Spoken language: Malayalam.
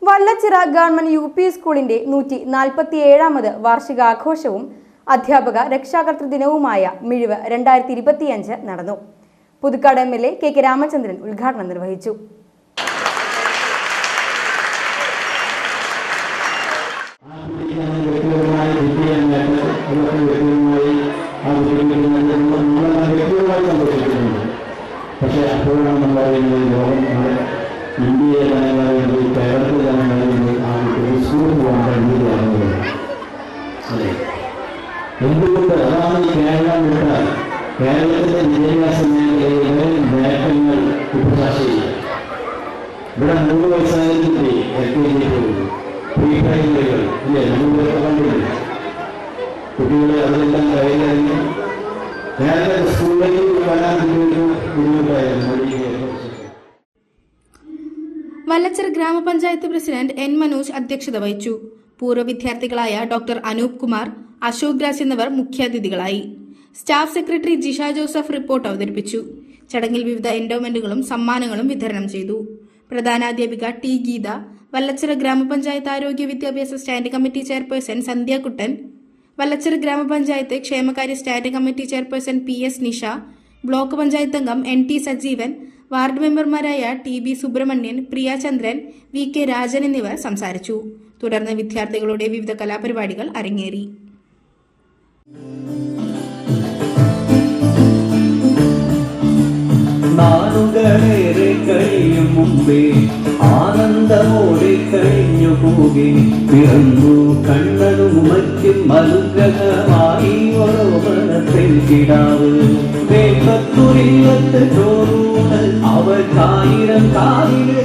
വല്ലച്ചിറ ഗവൺമെന്റ് UP സ്കൂളിന്റെ 147ാമത് വാർഷികാഘോഷവും അധ്യാപക രക്ഷാകർതൃ ദിനവുമായ മിഴിവ് 2025 നടന്നു. പുതുക്കാട് MLA KK രാമചന്ദ്രൻ ഉദ്ഘാടനം നിർവഹിച്ചു. എന്തുകൊണ്ട് അതാണ് ഈ കേരളം വിട്ടാൽ കേരളത്തിലെ വിദ്യാഭ്യാസ മേഖലയിലെ നേട്ടങ്ങൾ ഉപസാക്ഷിയില്ല. ഇവിടെ 3 വയസ്സായ കുട്ടി LKG പ്രീ പ്രൈമറികൾ ഇല്ലേ, 3 കണ്ടില്ല കുട്ടികളെ അതെല്ലാം കയ്യിലിറങ്ങി നേരത്തെ സ്കൂളിലേക്ക് വരാൻ ബുദ്ധിമുട്ടായിരുന്നു. വല്ലച്ചിറ ഗ്രാമപഞ്ചായത്ത് പ്രസിഡന്റ് N മനോജ് അധ്യക്ഷത വഹിച്ചു. പൂർവ്വ വിദ്യാർത്ഥികളായ ഡോക്ടർ അനൂപ് കുമാർ, അശോക് രാജ് എന്നിവർ മുഖ്യാതിഥികളായി. Staff secretary Jisha Joseph report അവതരിപ്പിച്ചു. ചടങ്ങിൽ വിവിധ എൻഡോമെന്റുകളും സമ്മാനങ്ങളും വിതരണം ചെയ്തു. പ്രധാനാധ്യാപിക T ഗീത, വല്ലച്ചിറ ഗ്രാമപഞ്ചായത്ത് ആരോഗ്യ വിദ്യാഭ്യാസ standing committee chairperson Sandhyakuttan, Vallachira grama panchayat ക്ഷേമകാര്യ standing committee chairperson PS Nisha, block panchayat അംഗം NT സജീവൻ, വാർഡ് മെമ്പർമാരായ TB സുബ്രഹ്മണ്യൻ, പ്രിയ ചന്ദ്രൻ, VK രാജൻ എന്നിവർ സംസാരിച്ചു. തുടർന്ന് വിദ്യാർത്ഥികളുടെ വിവിധ കലാപരിപാടികൾ അരങ്ങേറി. നാളുകളേറെ കഴിയും മുമ്പേ ആനന്ദമോടെ കഴിഞ്ഞു പോകെ പിറന്നു കണ്ണനും മറ്റും അനുഗ്രഹമായി ഓരോമനത്തിൽ കിടാവ് വേപ്പത്തുരിയത്ത് ചോറൂണ് അവൾക്കായിരം കാവിലെ